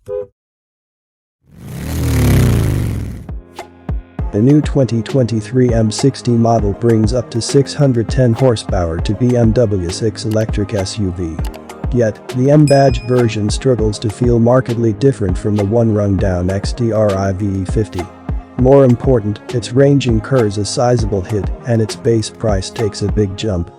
The new 2023 M60 model brings up to 610 horsepower to BMW's X electric SUV. Yet, the M-badged version struggles to feel markedly different from the one-rung-down XDR IVE50. More important, its range incurs a sizable hit and its base price takes a big jump.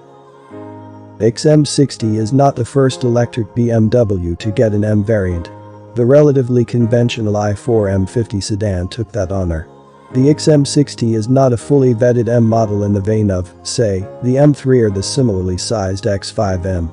M60 is not the first electric BMW to get an M variant. The relatively conventional i4 M50 sedan took that honor. The M60 is not a fully vetted M model in the vein of, say, the M3 or the similarly sized X5M.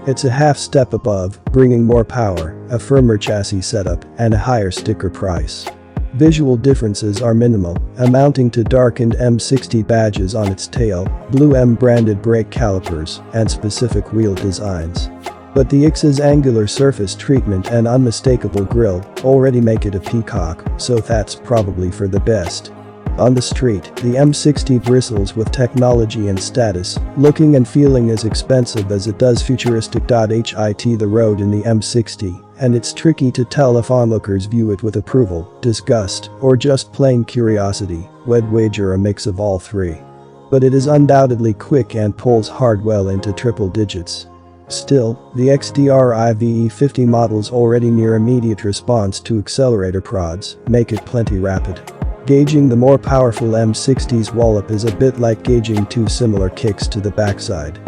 It's a half step above, bringing more power, a firmer chassis setup, and a higher sticker price. Visual differences are minimal, amounting to darkened M60 badges on its tail, blue M-branded brake calipers, and specific wheel designs. But the X's angular surface treatment and unmistakable grille already make it a peacock, so that's probably for the best. On the street, the M60 bristles with technology and status, looking and feeling as expensive as it does futuristic. Hit the road in the M60, and it's tricky to tell if onlookers view it with approval, disgust, or just plain curiosity. We'd wager a mix of all three. But it is undoubtedly quick and pulls hard well into triple digits. Still, the XDR IVE50 models already near immediate response to accelerator prods make it plenty rapid. Gauging the more powerful M60's wallop is a bit like gauging two similar kicks to the backside.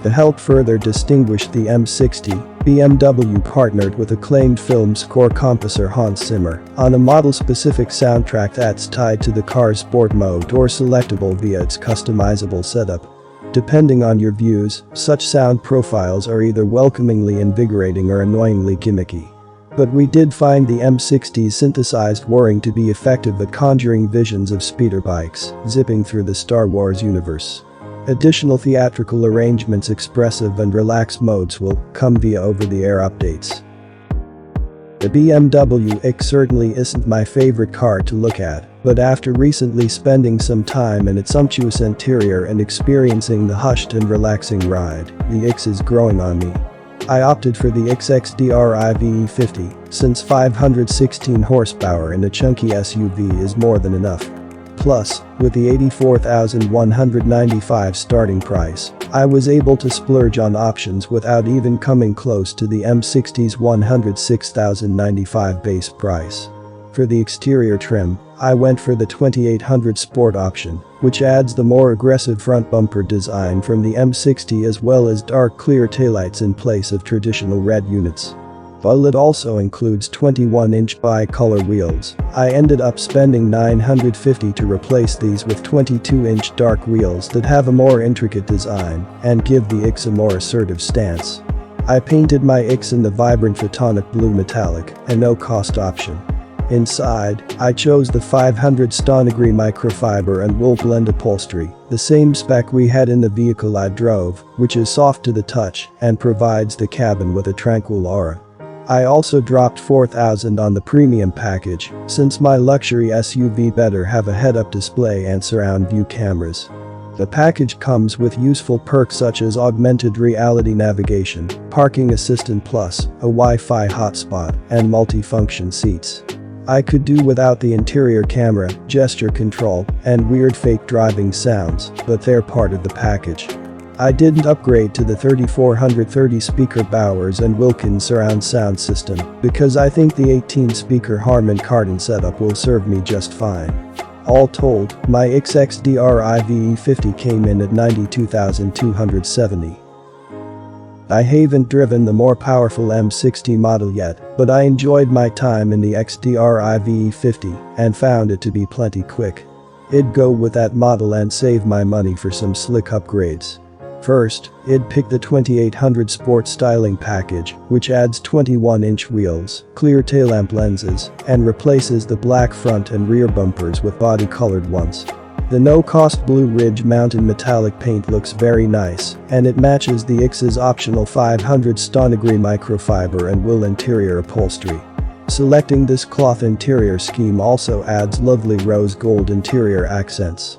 To help further distinguish the M60, BMW partnered with acclaimed film score composer Hans Zimmer on a model-specific soundtrack that's tied to the car's sport mode or selectable via its customizable setup. Depending on your views, such sound profiles are either welcomingly invigorating or annoyingly gimmicky. But we did find the M60's synthesized whirring to be effective at conjuring visions of speeder bikes zipping through the Star Wars universe. Additional theatrical arrangements, expressive and relaxed modes will come via over-the-air updates. The BMW X certainly isn't my favorite car to look at, but after recently spending some time in its sumptuous interior and experiencing the hushed and relaxing ride, the X is growing on me. I opted for the XDR IVE50, since 516 horsepower in a chunky SUV is more than enough. Plus, with the $84,195 starting price, I was able to splurge on options without even coming close to the M60's $106,095 base price. For the exterior trim, I went for the 2800 Sport option, which adds the more aggressive front bumper design from the M60 as well as dark clear taillights in place of traditional red units. While it also includes 21-inch bi-color wheels, I ended up spending $950 to replace these with 22-inch dark wheels that have a more intricate design and give the X a more assertive stance. I painted my X in the vibrant photonic blue metallic, a no-cost option. Inside, I chose the 500 Stone-degree microfiber and wool blend upholstery, the same spec we had in the vehicle I drove, which is soft to the touch and provides the cabin with a tranquil aura. I also dropped $4,000 on the premium package, since my luxury SUV better have a head-up display and surround view cameras. The package comes with useful perks such as augmented reality navigation, parking assistant plus, a Wi-Fi hotspot, and multi-function seats. I could do without the interior camera, gesture control, and weird fake driving sounds, but they're part of the package. I didn't upgrade to the 3430 speaker Bowers and Wilkins surround sound system because I think the 18-speaker Harman Kardon setup will serve me just fine. All told, my XDR IVE50 came in at $92,270. I haven't driven the more powerful M60 model yet, but I enjoyed my time in the XDR IVE50 and found it to be plenty quick. I'd go with that model and save my money for some slick upgrades. First, I'd pick the 2800 Sport styling package, which adds 21-inch wheels, clear taillamp lenses, and replaces the black front and rear bumpers with body-colored ones. The no-cost Blue Ridge Mountain metallic paint looks very nice, and it matches the X's optional 500 Stone-degree microfiber and wool interior upholstery. Selecting this cloth interior scheme also adds lovely rose gold interior accents.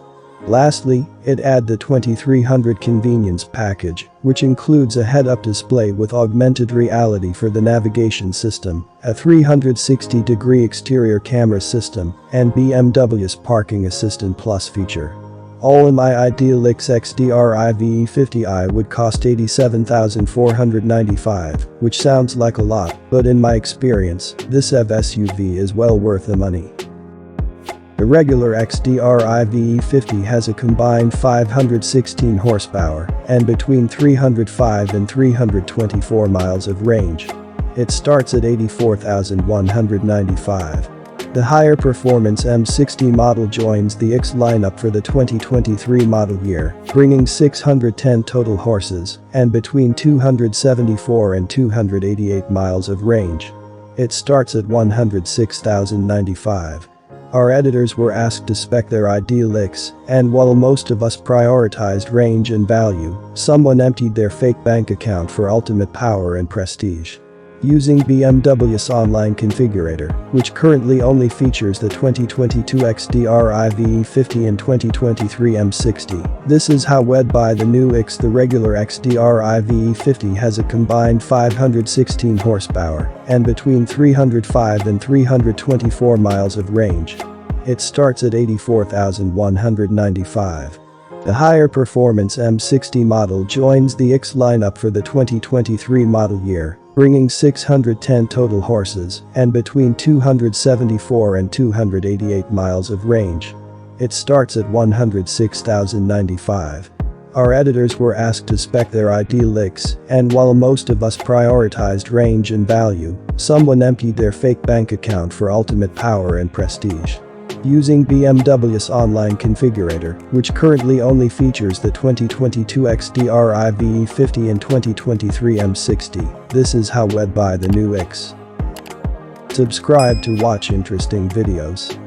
Lastly, it add the 2300 convenience package, which includes a head-up display with augmented reality for the navigation system, a 360-degree exterior camera system, and BMW's Parking Assistant Plus feature. All in my ideal XDR IVE50i would cost $87,495, which sounds like a lot, but in my experience, this EV SUV is well worth the money. The regular XDR IVE50 has a combined 516 horsepower and between 305 and 324 miles of range. It starts at $84,195. The higher performance M60 model joins the X lineup for the 2023 model year, bringing 610 total horses and between 274 and 288 miles of range. It starts at $106,095. Our editors were asked to spec their ideal X, and while most of us prioritized range and value, someone emptied their fake bank account for ultimate power and prestige. Using BMW's online configurator, which currently only features the 2022 XDR IVE50 and 2023 M60. This is how wed by the new X. The regular XDR IVE50 has a combined 516 horsepower and between 305 and 324 miles of range. It starts at $84,195. The higher performance M60 model joins the X lineup for the 2023 model year, bringing 610 total horses and between 274 and 288 miles of range. It starts at $106,095. Our editors were asked to spec their ideal X, and while most of us prioritized range and value, someone emptied their fake bank account for ultimate power and prestige. Using BMW's online configurator, which currently only features the 2022 XDR IVE50 and 2023 M60, this is how wed by the new X. Subscribe to watch interesting videos.